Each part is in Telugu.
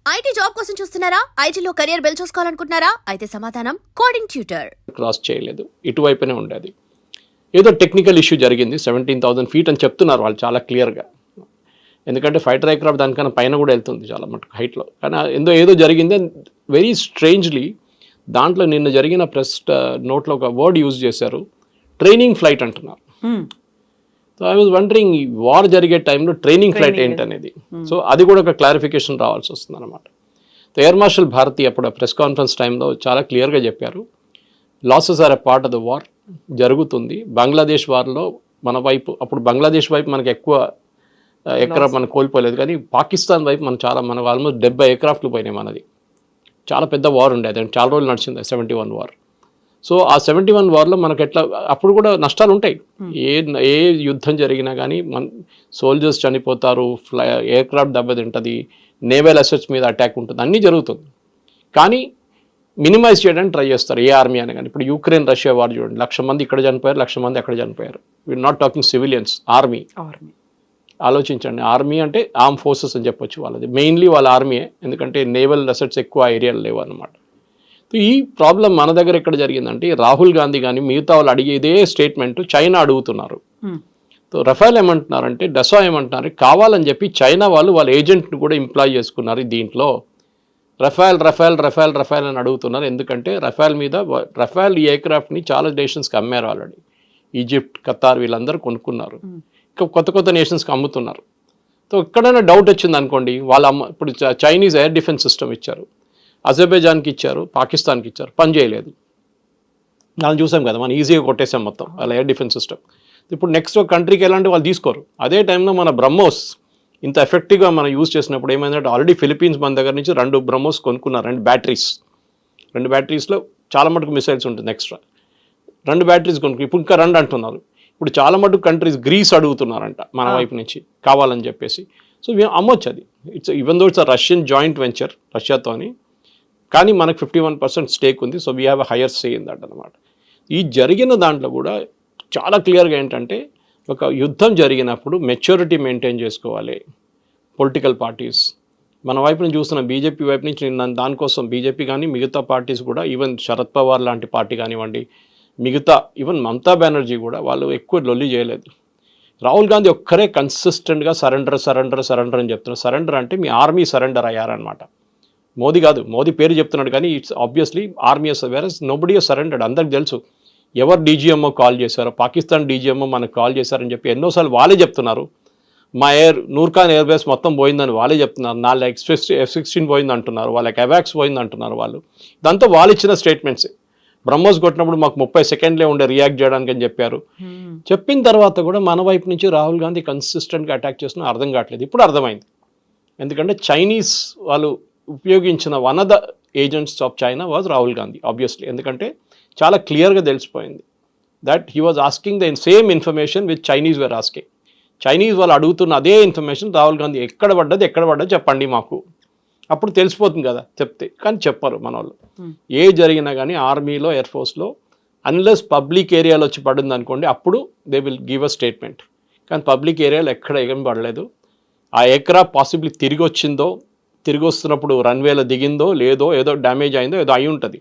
ఐటీ జాబ్ కోసం చూస్తున్నారా? ఐటీలో కెరియర్ బిల్డ్ చూసుకోవాలనుకుంటున్నారా? అయితే సమాధానం కోడింగ్ ట్యూటర్. క్రాస్ చేయలేదు, ఇటువైపునే ఉండేది. ఏదో టెక్నికల్ ఇష్యూ జరిగింది, 17,000 feet అని చెప్తున్నారు వాళ్ళు చాలా క్లియర్గా. ఎందుకంటే ఫైటర్ ఎయిర్క్రాఫ్ట్ దానికన్నా పైన కూడా వెళ్తుంది చాలా మటుకు హైట్లో. కానీ ఏదో జరిగింది. వెరీ స్ట్రేంజ్లీ దాంట్లో నిన్న జరిగిన ప్రెస్ నోట్లో ఒక వర్డ్ యూజ్ చేశారు, ట్రైనింగ్ ఫ్లైట్ అంటున్నారు. So I was wondering, war జరిగే టైంలో ట్రైనింగ్ ఫ్లైట్ ఏంటనేది. సో అది కూడా ఒక క్లారిఫికేషన్ రావాల్సి వస్తుంది అనమాట. సో ఎయిర్ మార్షల్ భారతి అప్పుడు ప్రెస్ కాన్ఫరెన్స్ టైంలో చాలా క్లియర్గా చెప్పారు, losses are a part of the war, జరుగుతుంది. బంగ్లాదేశ్ వార్లో మన వైపు, అప్పుడు బంగ్లాదేశ్ వైపు మనకి ఎక్కువ ఎయిర్క్రాఫ్ట్ మనం కోల్పోలేదు, కానీ పాకిస్తాన్ వైపు మనకు ఆల్మోస్ట్ 70 ఎయిర్క్రాఫ్ట్లు పోయినాయి మనది. చాలా పెద్ద వార్ ఉండేది, అది చాలా రోజులు నడిచింది 71 వార్. సో ఆ 71 వార్లో మనకు ఎట్లా అప్పుడు కూడా నష్టాలు ఉంటాయి. ఏ యుద్ధం జరిగినా కానీ సోల్జర్స్ చనిపోతారు, ఎయిర్క్రాఫ్ట్ దెబ్బతింటుంది, నేవల్ అసెట్స్ మీద అటాక్ ఉంటుంది, అన్నీ జరుగుతుంది. కానీ మినిమైజ్ చేయడానికి ట్రై చేస్తారు ఏ ఆర్మీ అని. కానీ ఇప్పుడు యుక్రెయిన్ రష్యా వార్ చూడండి, 1,00,000 మంది ఇక్కడ చనిపోయారు, 1,00,000 మంది అక్కడ చనిపోయారు. We are not talking civilians, army. ఆలోచించండి, ఆర్మీ అంటే ఆర్మ్ ఫోర్సెస్ అని చెప్పొచ్చు వాళ్ళది. మెయిన్లీ వాళ్ళ ఆర్మీయే, ఎందుకంటే నేవల్ అసెట్స్ ఎక్కువ ఏరియాలు లేవు అన్నమాట. ఈ ప్రాబ్లం మన దగ్గర ఎక్కడ జరిగిందంటే, రాహుల్ గాంధీ కానీ మిగతా వాళ్ళు అడిగే ఇదే స్టేట్మెంట్ చైనా అడుగుతున్నారు. సో రఫేల్ ఏమంటున్నారంటే, డెసా ఏమంటున్నారు, కావాలని చెప్పి చైనా వాళ్ళ ఏజెంట్ని కూడా ఎంప్లాయ్ చేసుకున్నారు దీంట్లో. రఫేల్ అని అడుగుతున్నారు. ఎందుకంటే రఫేల్ ఎయిర్క్రాఫ్ట్ని చాలా నేషన్స్కి అమ్మారు ఆల్రెడీ. ఈజిప్ట్, ఖతార్ వీళ్ళందరూ కొనుక్కున్నారు. ఇంకా కొత్త నేషన్స్కి అమ్ముతున్నారు. సో ఎక్కడైనా డౌట్ వచ్చింది అనుకోండి, ఇప్పుడు చైనీస్ ఎయిర్ డిఫెన్స్ సిస్టమ్ ఇచ్చారు, అజర్బైజాన్కి ఇచ్చారు, పాకిస్తాన్కి ఇచ్చారు, పని చేయలేదు. మనం చూసాం కదా, మనం ఈజీగా కొట్టేసాం మొత్తం వాళ్ళ ఎయిర్ డిఫెన్స్ సిస్టమ్. ఇప్పుడు నెక్స్ట్ ఒక కంట్రీకి ఎలాంటి వాళ్ళు తీసుకోరు. అదే టైంలో మన బ్రహ్మోస్ ఇంత ఎఫెక్టివ్గా మనం యూజ్ చేసినప్పుడు ఏమైందంటే, ఆల్రెడీ ఫిలిపీన్స్ మన దగ్గర నుంచి 2 బ్రహ్మోస్ కొనుక్కున్నారు, 2 బ్యాటరీస్లో చాలా మటుకు మిసైల్స్ ఉంటుంది ఎక్స్ట్రా. 2 బ్యాటరీస్ కొనుక్కు ఇప్పుడు ఇంకా 2 అంటున్నారు. ఇప్పుడు చాలా మటుకు కంట్రీస్ గ్రీస్ అడుగుతున్నారంట మన వైపు నుంచి కావాలని చెప్పేసి. సో అమ్మొచ్చు అది. Even though it's Russian joint venture రష్యాతోని, కానీ మనకు 51% స్టేక్ ఉంది. So we have a higher stake in that అనమాట. ఈ జరిగిన దాంట్లో కూడా చాలా క్లియర్గా ఏంటంటే, ఒక యుద్ధం జరిగినప్పుడు మెచ్యూరిటీ మెయింటైన్ చేసుకోవాలి పొలిటికల్ పార్టీస్. మన వైపు నుంచి చూస్తున్న బీజేపీ వైపు నుంచి దానికోసం బీజేపీ కానీ మిగతా పార్టీస్ కూడా, ఈవెన్ శరద్ పవార్ లాంటి పార్టీ కానివ్వండి, మిగతా ఈవెన్ మమతా బెనర్జీ కూడా వాళ్ళు ఎక్కువ లొల్లి చేయలేదు. రాహుల్ గాంధీ ఒక్కరే కన్సిస్టెంట్గా సరెండర్ అని చెప్తున్నారు. సరెండర్ అంటే మీ ఆర్మీ సరెండర్ అయ్యారనమాట. మోదీ కాదు, మోదీ పేరు చెప్తున్నాడు కానీ it's obviously army whereas nobody surrendered. అందరికి తెలుసు ఎవరు డీజీఎంఓ కాల్ చేశారో, పాకిస్తాన్ డీజీఎంఓ మనకు కాల్ చేశారని చెప్పి ఎన్నోసార్లు వాళ్ళే చెప్తున్నారు. మా నూర్ఖాన్ ఎయిర్ బేస్ మొత్తం పోయిందని వాళ్ళే చెప్తున్నారు. 4 F-16 పోయింది అంటున్నారు, వాళ్ళకి అవాక్స్ పోయింది అంటున్నారు వాళ్ళు. ఇదంతా వాళ్ళు ఇచ్చిన స్టేట్మెంట్స్. బ్రహ్మోస్ కొట్టినప్పుడు మాకు 30 సెకండ్లే ఉండే రియాక్ట్ చేయడానికి అని చెప్పారు. చెప్పిన తర్వాత కూడా మన వైపు నుంచి రాహుల్ గాంధీ కన్సిస్టెంట్గా అటాక్ చేస్తున్నా అర్థం కావట్లేదు. ఇప్పుడు అర్థమైంది, ఎందుకంటే చైనీస్ వాళ్ళు ఉపయోగించిన one of the agents of China was Rahul Gandhi obviously. ఎందుకంటే చాలా క్లియర్గా తెలిసిపోయింది that he was asking the same information with Chinese were asking. Chinese వాళ్ళు అడుగుతున్న అదే ఇన్ఫర్మేషన్ రాహుల్ గాంధీ ఎక్కడ పడ్డది చెప్పండి మాకు, అప్పుడు తెలిసిపోతుంది కదా చెప్తే. కానీ చెప్పరు మన వాళ్ళు. ఏ జరిగినా కానీ ఆర్మీలో ఎయిర్ ఫోర్స్లో అన్లెస్ పబ్లిక్ ఏరియాలో వచ్చి పడింది అనుకోండి, అప్పుడు they will give a statement. కానీ పబ్లిక్ ఏరియాలో ఎక్కడ ఏం పడలేదు. ఆ ఎయిర్క్రాఫ్ట్ పాసిబిలీ తిరిగి వస్తున్నప్పుడు రన్వేలో దిగిందో లేదో, ఏదో డ్యామేజ్ అయిందో ఏదో అయి ఉంటుంది.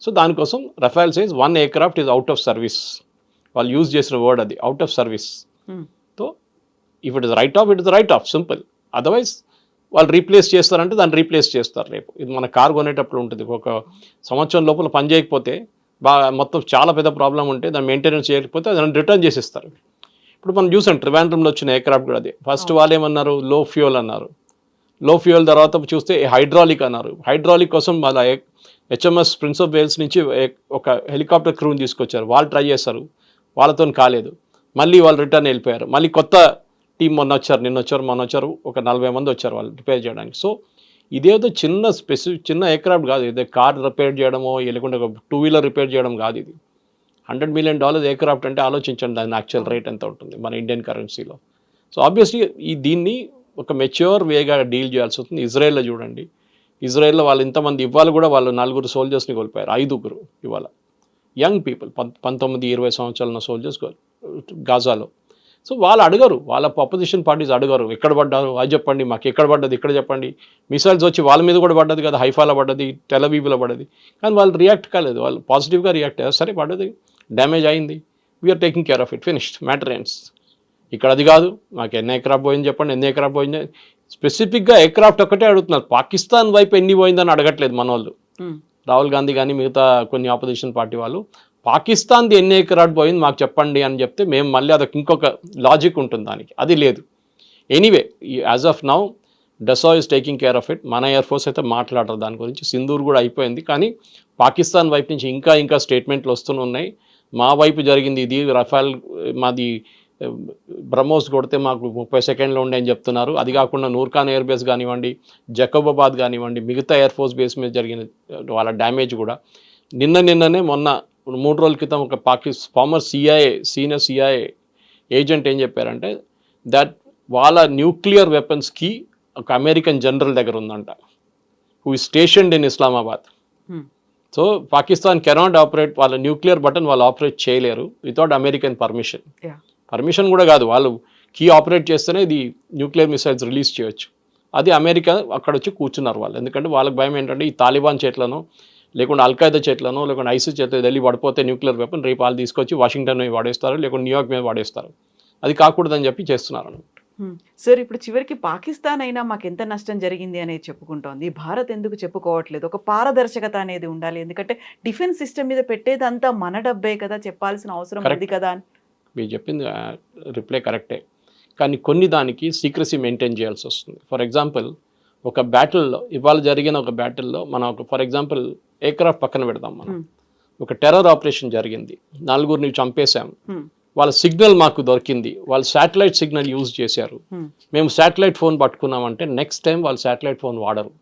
సో దానికోసం Rafale says 1 aircraft is out of service. వాళ్ళు యూజ్ చేసిన వర్డ్ అది, out of service. So if it is right of simple. Otherwise వాళ్ళు రీప్లేస్ చేస్తారంటే దాన్ని రీప్లేస్ చేస్తారు రేపు. ఇది మన కార్ కొనేటప్పుడు ఉంటుంది, ఒక సంవత్సరం లోపల పని చేయకపోతే మొత్తం చాలా పెద్ద ప్రాబ్లం ఉంటే దాన్ని మెయింటెనెన్స్ చేయకపోతే దాన్ని రిటర్న్ చేసేస్తారు. ఇప్పుడు మనం చూసాం ట్రివాండ్రంలో వచ్చిన ఎయిర్క్రాఫ్ట్ కూడా అదే. ఫస్ట్ వాళ్ళు ఏమన్నారు, లో ఫ్యూయల్ అన్నారు. లో ఫ్యూయల్ తర్వాత చూస్తే హైడ్రాలిక్ అన్నారు. హైడ్రాలిక్ కోసం వాళ్ళ HMS ప్రిన్స్ ఆఫ్ వేల్స్ నుంచి ఒక హెలికాప్టర్ క్రూని తీసుకొచ్చారు. వాళ్ళు ట్రై చేశారు, వాళ్ళతో కాలేదు. మళ్ళీ వాళ్ళు రిటర్న్ వెళ్ళిపోయారు. మళ్ళీ కొత్త టీం మొన్న వచ్చారు, ఒక 40 మంది వచ్చారు వాళ్ళు రిపేర్ చేయడానికి. సో ఇదేదో చిన్న ఎయిర్క్రాఫ్ట్ కాదు, ఇదే కార్ రిపేర్ చేయడమో లేకుంటే ఒక 2-wheeler రిపేర్ చేయడం కాదు. ఇది $100 million ఎయిర్క్రాఫ్ట్ అంటే ఆలోచించండి దాని యాక్చువల్ రేట్ ఎంత ఉంటుంది మన ఇండియన్ కరెన్సీలో. సో ఆబ్వియస్లీ దీన్ని ఒక మెచ్యూర్ వేగా డీల్ చేయాల్సి వస్తుంది. ఇజ్రాయెల్లో చూడండి, ఇజ్రాయెల్లో వాళ్ళు ఇంతమంది ఇవాళ కూడా వాళ్ళు 4 సోల్జర్స్ని కోల్పోయారు, 5 ఇవాళ యంగ్ పీపుల్ 19-20 సంవత్సరాల సోల్జర్స్ గాజాలో. సో వాళ్ళు అడగరు, వాళ్ళ అపోజిషన్ పార్టీస్ అడగరు ఎక్కడ పడ్డారు అది చెప్పండి, మాకు ఎక్కడ పడ్డది ఇక్కడ చెప్పండి. మిసైల్స్ వచ్చి వాళ్ళ మీద కూడా పడ్డది కదా, హైఫాలో పడ్డది, టెలవీవ్లో పడ్డది, కానీ వాళ్ళు రియాక్ట్ కాలేదు. వాళ్ళు పాజిటివ్గా రియాక్ట్ అయ్యారు, సరే పడ్డది, డ్యామేజ్ అయింది, we are taking care of it, finished, matter ends. ఇక్కడ అది కాదు, మాకు ఎన్ని ఎయిర్క్రాఫ్ట్ పోయింది చెప్పండి, ఎన్ని ఎయిర్క్రాఫ్ట్ పోయింది, స్పెసిఫిక్గా ఎయిర్క్రాఫ్ట్ ఒకటే అడుగుతున్నారు. పాకిస్తాన్ వైపు ఎన్ని పోయిందని అడగట్లేదు మన వాళ్ళు. రాహుల్ గాంధీ కానీ మిగతా కొన్ని ఆపోజిషన్ పార్టీ వాళ్ళు పాకిస్తాన్ది ఎన్ని ఎయిర్క్రాఫ్ట్ పోయింది మాకు చెప్పండి అని చెప్తే మేము మళ్ళీ అదొక ఇంకొక లాజిక్ ఉంటుంది దానికి, అది లేదు. Anyway as of now డసా is taking care of it. మన ఎయిర్ ఫోర్స్ అయితే మాట్లాడరు దాని గురించి, సింధూర్ కూడా అయిపోయింది. కానీ పాకిస్తాన్ వైపు నుంచి ఇంకా స్టేట్మెంట్లు వస్తూనే ఉన్నాయి. మా వైపు జరిగింది ఇది, రఫాల్ మాది బ్రహ్మోస్ కొడితే మాకు 30 సెకండ్లు ఉండే అని చెప్తున్నారు. అది కాకుండా నూర్ఖాన్ ఎయిర్ బేస్ కానివ్వండి, జకోబాబాద్ కానివ్వండి, మిగతా ఎయిర్ ఫోర్స్ బేస్ మీద జరిగిన వాళ్ళ డ్యామేజ్ కూడా నిన్ననే మొన్న 3 రోజుల క్రితం ఒక ఫార్మర్ సీనియర్ సిఐఏ ఏజెంట్ ఏం చెప్పారంటే దట్ వాళ్ళ న్యూక్లియర్ వెపన్స్కి ఒక అమెరికన్ జనరల్ దగ్గర ఉందంట, who is స్టేషన్డ్ in Islamabad. So Pakistan cannot operate, వాళ్ళ న్యూక్లియర్ బటన్ వాళ్ళు ఆపరేట్ చేయలేరు వితౌట్ అమెరికన్ పర్మిషన్ కూడా కాదు, వాళ్ళు కీ ఆపరేట్ చేస్తేనే ఇది న్యూక్లియర్ మిసైల్స్ రిలీజ్ చేయొచ్చు. అది అమెరికా అక్కడ వచ్చి కూర్చున్నారు వాళ్ళు, ఎందుకంటే వాళ్ళకి భయం ఏంటంటే ఈ తాలిబాన్ చేట్లను లేకుంటే అల్ఖైదా చేట్లను లేకుంటే ఐసిస్ చేతులు ఢిల్లీ పడిపోతే న్యూక్లియర్ వెపన్ రేపు వాళ్ళు తీసుకొచ్చి వాషింగ్టన్ మీద వాడేస్తారు, లేకుంటే న్యూయార్క్ మీద వాడేస్తారు. అది కాకూడదని చెప్పి చేస్తున్నారు అన్నమాట. సార్ ఇప్పుడు చివరికి పాకిస్తాన్ అయినా మాకు ఎంత నష్టం జరిగింది అనేది చెప్పుకుంటోంది, భారత్ ఎందుకు చెప్పుకోవట్లేదు? ఒక పారదర్శకత అనేది ఉండాలి, ఎందుకంటే డిఫెన్స్ సిస్టమ్ మీద పెట్టేదంతా మన డబ్బే కదా, చెప్పాల్సిన అవసరం ఉంది కదా అని. మీరు చెప్పింది రిప్లై కరెక్టే, కానీ కొన్ని దానికి సీక్రసీ మెయింటైన్ చేయాల్సి వస్తుంది. ఫర్ ఎగ్జాంపుల్ ఒక బ్యాటిల్లో, ఇవాళ జరిగిన ఒక బ్యాటిల్లో మనం ఒక ఫర్ ఎగ్జాంపుల్ ఎయిర్క్రాఫ్ట్ పక్కన పెడదాం, మనం ఒక టెర్రర్ ఆపరేషన్ జరిగింది, 4గురిని చంపేశాం, వాళ్ళ సిగ్నల్ మాకు దొరికింది, వాళ్ళు శాటిలైట్ సిగ్నల్ యూజ్ చేశారు, మేము శాటిలైట్ ఫోన్ పట్టుకున్నామంటే నెక్స్ట్ టైం వాళ్ళు శాటిలైట్ ఫోన్ వాడరు.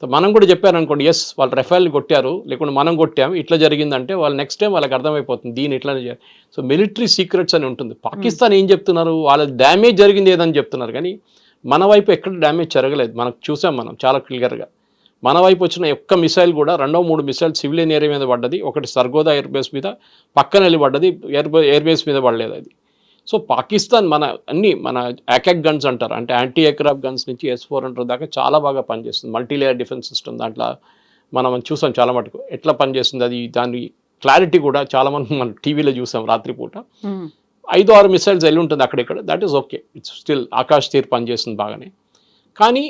మనం కూడా చెప్పారు అనుకోండి, ఎస్ వాళ్ళు రఫేల్ కొట్టారు లేకుంటే మనం కొట్టాము ఇట్లా జరిగిందంటే వాళ్ళు నెక్స్ట్ టైం వాళ్ళకి అర్థమైపోతుంది దీని ఇట్లానే చేయాలి. సో మిలిటరీ సీక్రెట్స్ అని ఉంటుంది. పాకిస్తాన్ ఏం చెప్తున్నారు, వాళ్ళ డ్యామేజ్ జరిగింది ఏదని చెప్తున్నారు, కానీ మన వైపు ఎక్కడ డ్యామేజ్ జరగలేదు. మనకు చూసాం మనం చాలా క్లియర్గా. మన వైపు వచ్చిన ఒక్క మిసైల్ కూడా 2-3 మిసైల్ సివిలియన్ ఏరియా మీద పడ్డది, ఒకటి సర్గోదా ఎయిర్ బేస్ మీద పక్కన వెళ్ళి పడ్డది, ఎయిర్ బేస్ మీద పడలేదు అది. సో పాకిస్తాన్ మన యాకాక్ గన్స్ అంటారు, అంటే యాంటీ ఎయిర్క్రాఫ్ట్ గన్స్ నుంచి S-400 దాకా చాలా బాగా పనిచేస్తుంది. మల్టీలేయర్ డిఫెన్స్ సిస్టమ్, దాంట్లో మనం చూసాం చాలా మటుకు ఎట్లా పనిచేస్తుంది అది. దాని క్లారిటీ కూడా చాలా మంది మనం టీవీలో చూసాం రాత్రిపూట. 5-6 మిసైల్స్ వెళ్ళి ఉంటుంది అక్కడిక్కడ, that is okay, it's still Akash Teer పనిచేస్తుంది బాగానే. కానీ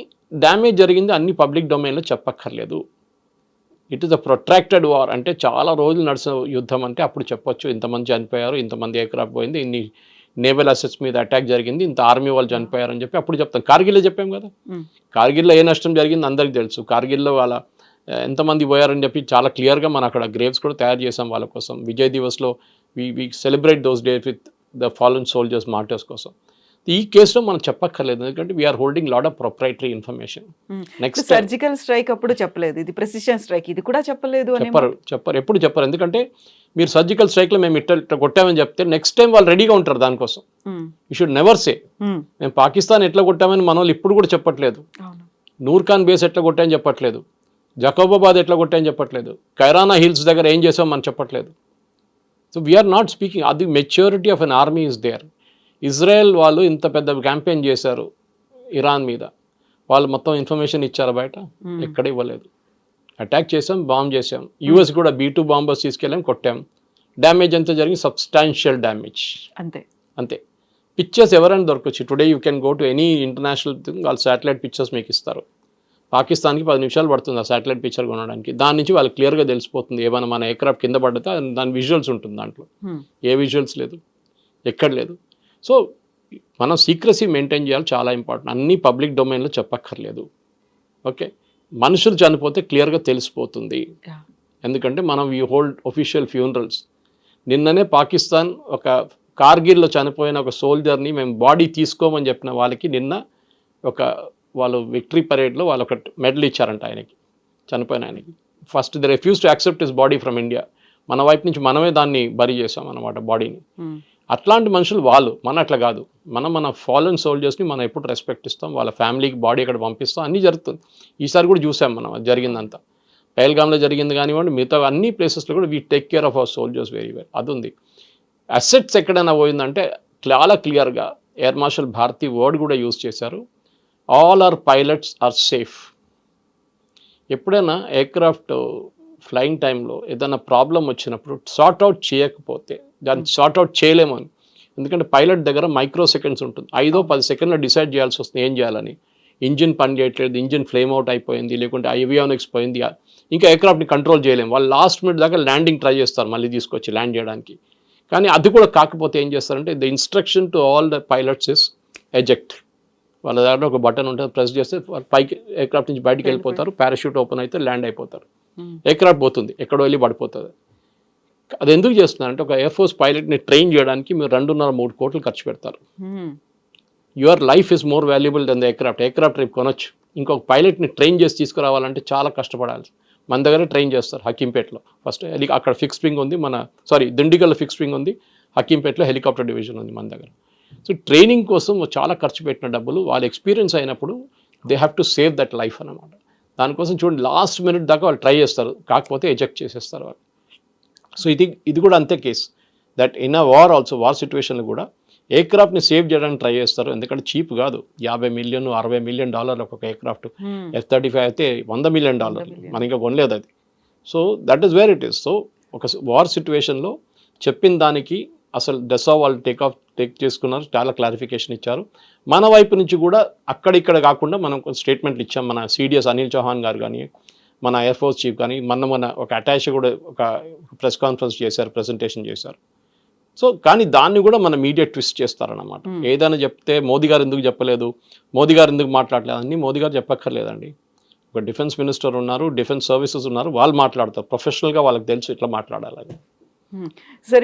డ్యామేజ్ జరిగింది అన్ని పబ్లిక్ డొమైన్లో చెప్పక్కర్లేదు. It is a protracted war, అంటే చాలా రోజులు నడిచిన యుద్ధం అంటే అప్పుడు చెప్పొచ్చు ఇంతమంది చనిపోయారు, ఇంతమంది ఎయిర్క్రాఫ్ట్ పోయింది, ఇన్ని నేవల్ అసెట్స్ మీద అటాక్ జరిగింది, ఇంత ఆర్మీ వాళ్ళు చనిపోయారని చెప్పి అప్పుడు చెప్తాం. కార్గిల్లో చెప్పాం కదా, కార్గిల్లో ఏ నష్టం జరిగింది అందరికీ తెలుసు. కార్గిల్లో వాళ్ళ ఎంతమంది పోయారని చెప్పి చాలా క్లియర్గా మనం అక్కడ గ్రేవ్స్ కూడా తయారు చేసాం వాళ్ళ కోసం. విజయ్ దివస్లో we celebrate those days with the fallen soldiers martyrs కోసం. ఈ కేసులో మనం చెప్పక్కర్లేదు, ఎందుకంటే we are holding lot of proprietary information. Next surgical strike అప్పుడు చెప్పలేదు, ఇది ప్రెసిషన్ స్ట్రైక్ ఇది కూడా చెప్పలేదు, చెప్పరు ఎప్పుడు చెప్పరు. ఎందుకంటే మీరు సర్జికల్ స్ట్రైక్లో మేము ఇట్లా కొట్టామని చెప్తే నెక్స్ట్ టైం వాళ్ళు రెడీగా ఉంటారు దానికోసం. యూ షుడ్ నెవర్ సే మేము పాకిస్తాన్ ఎట్లా కొట్టామని మన వాళ్ళు ఇప్పుడు కూడా చెప్పట్లేదు. నూర్ఖాన్ బేస్ ఎట్లా కొట్టామని చెప్పట్లేదు, జకోబాబాద్ ఎట్లా కొట్టామని చెప్పట్లేదు, కైరానా హిల్స్ దగ్గర ఏం చేసాం మనం చెప్పట్లేదు. సో వీఆర్ నాట్ స్పీకింగ్, అది maturity of an army is there. Israel వాళ్ళు ఇంత పెద్ద క్యాంపెయిన్ చేశారు ఇరాన్ మీద, వాళ్ళు మొత్తం ఇన్ఫర్మేషన్ ఇచ్చారు బయట, ఎక్కడ ఇవ్వలేదు. అటాక్ చేసాం, బాంబ్ చేసాం, యూఎస్ కూడా B-2 బాంబర్స్ తీసుకెళ్ళాం, కొట్టాం. డ్యామేజ్ ఎంత జరిగింది, సబ్స్టాన్షియల్ డ్యామేజ్, అంతే. పిక్చర్స్ ఎవరైనా దొరకవచ్చు. Today you can go to any international thing, వాళ్ళు శాటిలైట్ పిక్చర్స్ మీకు ఇస్తారు. పాకిస్తాన్కి 10 నిమిషాలు పడుతుంది ఆ శాటిలైట్ పిక్చర్ కొనడానికి. దాని నుంచి వాళ్ళకి క్లియర్గా తెలిసిపోతుంది ఏమైనా మన ఎయిర్క్రాఫ్ట్ కింద పడితే దాని విజువల్స్ ఉంటుంది, దాంట్లో ఏ విజువల్స్ లేదు, ఎక్కడ లేదు. సో మనం సీక్రసీ మెయింటైన్ చేయాలి, చాలా ఇంపార్టెంట్. అన్నీ పబ్లిక్ డొమైన్లో చెప్పక్కర్లేదు. ఓకే, మనుషులు చనిపోతే క్లియర్గా తెలిసిపోతుంది, ఎందుకంటే మనం వీ హోల్డ్ ఒఫీషియల్ ఫ్యూనరల్స్. నిన్ననే పాకిస్తాన్ ఒక కార్గిల్లో చనిపోయిన ఒక సోల్జర్ని మేము బాడీ తీసుకోమని చెప్పిన వాళ్ళకి నిన్న వాళ్ళు విక్టరీ పరేడ్లో వాళ్ళు ఒక మెడల్ ఇచ్చారంట ఆయనకి, చనిపోయిన ఆయనకి. First they refuse to accept his body from India. మన వైపు నుంచి మనమే దాన్ని బరీ చేసాం అన్నమాట బాడీని. అట్లాంటి మనుషులు వాళ్ళు, మన అట్లా కాదు. మన ఫాలన్ సోల్జర్స్ని మనం ఎప్పుడు రెస్పెక్ట్ ఇస్తాం, వాళ్ళ ఫ్యామిలీకి బాడీ అక్కడ పంపిస్తాం, అన్నీ జరుగుతుంది. ఈసారి కూడా చూసాం మనం అది జరిగిందంతా. పహల్గామ్లో జరిగింది కానివ్వండి, మిగతా అన్ని ప్లేసెస్లో కూడా we take care of our soldiers very well. అది ఉంది. అసెట్స్ ఎక్కడైనా పోయిందంటే చాలా క్లియర్గా ఎయిర్ మార్షల్ భారతి వర్డ్ కూడా యూజ్ చేశారు, all our pilots are safe. ఎప్పుడైనా ఎయిర్క్రాఫ్ట్ ఫ్లయింగ్ టైంలో ఏదైనా ప్రాబ్లం వచ్చినప్పుడు సార్ట్అవుట్ చేయకపోతే దాన్ని సార్ట్అవుట్ చేయలేము అని. ఎందుకంటే పైలట్ దగ్గర మైక్రో సెకండ్స్ ఉంటుంది, 5-10 సెకండ్లో డిసైడ్ చేయాల్సి వస్తుంది ఏం చేయాలని. ఇంజిన్ పని చేయట్లేదు, ఇంజిన్ ఫ్లేమ్ అవుట్ అయిపోయింది, లేకుంటే ఏవియానిక్స్ పోయింది, ఇంకా ఎయిర్క్రాఫ్ట్ని కంట్రోల్ చేయలేము. వాళ్ళు లాస్ట్ మినిట్ దాకా ల్యాండింగ్ ట్రై చేస్తారు మళ్ళీ తీసుకొచ్చి ల్యాండ్ చేయడానికి. కానీ అది కూడా కాకపోతే ఏం చేస్తారంటే the instruction to all the pilots is eject. వాళ్ళ దగ్గర ఒక బటన్ ఉంటుంది, ప్రెస్ చేస్తే పైకి ఎయిర్క్రాఫ్ట్ నుంచి బయటికి వెళ్ళిపోతారు, పారాషూట్ ఓపెన్ అయితే ల్యాండ్ అయిపోతారు. ఎయిర్క్రాఫ్ట్ పోతుంది, ఎక్కడో వెళ్ళి పడిపోతుంది. అది ఎందుకు చేస్తున్నారంటే ఒక ఎయిర్ ఫోర్స్ పైలట్ని ట్రైన్ చేయడానికి మీరు 2.5-3 కోట్లు ఖర్చు పెడతారు. Your life is more valuable than the aircraft రేపు కొనొచ్చు. ఇంకొక పైలట్ని ట్రైన్ చేసి తీసుకురావాలంటే చాలా కష్టపడాలి. మన దగ్గర ట్రైన్ చేస్తారు హకీంపేటలో. ఫస్ట్ అక్కడ ఫిక్స్ వింగ్ ఉంది, దిండిగల్లో ఫిక్స్ వింగ్ ఉంది, హకీంపేటలో హెలికాప్టర్ డివిజన్ ఉంది మన దగ్గర. సో ట్రైనింగ్ కోసం చాలా ఖర్చు పెట్టిన డబ్బులు వాళ్ళు ఎక్స్పీరియన్స్ అయినప్పుడు they have to save that life అన్నమాట. దానికోసం చూడండి లాస్ట్ మినిట్ దాకా వాళ్ళు ట్రై చేస్తారు, కాకపోతే ఎజెక్ట్ చేసేస్తారు వాళ్ళు. సో ఇది కూడా అంతే case. That in a war also, war సిచ్యువేషన్లో కూడా ఎయిర్క్రాఫ్ట్ని సేవ్ చేయడానికి ట్రై చేస్తారు. ఎందుకంటే చీప్ కాదు, $50 మిలియన్ $60 మిలియన్ ఒక ఎయిర్క్రాఫ్ట్. F-35 అయితే $100 మిలియన్, మనం ఇంకా కొనలేదు అది. So that is where it is. So ఒక వార్ సిచ్యువేషన్లో చెప్పిన దానికి అసలు డెసా వాళ్ళు టేక్ చేసుకున్నారు, చాలా క్లారిఫికేషన్ ఇచ్చారు. మన వైపు నుంచి కూడా అక్కడిక్కడ కాకుండా మనం కొంచెం స్టేట్మెంట్లు ఇచ్చాం. మన CDS అనిల్ చౌహాన్ గారు కానీ, మన ఎయిర్ ఫోర్స్ చీఫ్ కానీ, మన ఒక అటాచ్ కూడా ఒక ప్రెస్ కాన్ఫరెన్స్ చేశారు, ప్రెజెంటేషన్ చేశారు. సో కానీ దాన్ని కూడా మన మీడియా ట్విస్ట్ చేస్తారన్నమాట. ఏదైనా చెప్తే మోదీ గారు ఎందుకు చెప్పలేదు, మోదీ గారు ఎందుకు మాట్లాడలేదు అని మోదీ గారు చెప్పక్కర్లేదండి. ఒక డిఫెన్స్ మినిస్టర్ ఉన్నారు, డిఫెన్స్ సర్వీసెస్ ఉన్నారు, వాళ్ళు మాట్లాడతారు ప్రొఫెషనల్గా, వాళ్ళకి తెలుసు ఇట్లా మాట్లాడాలని. సరే.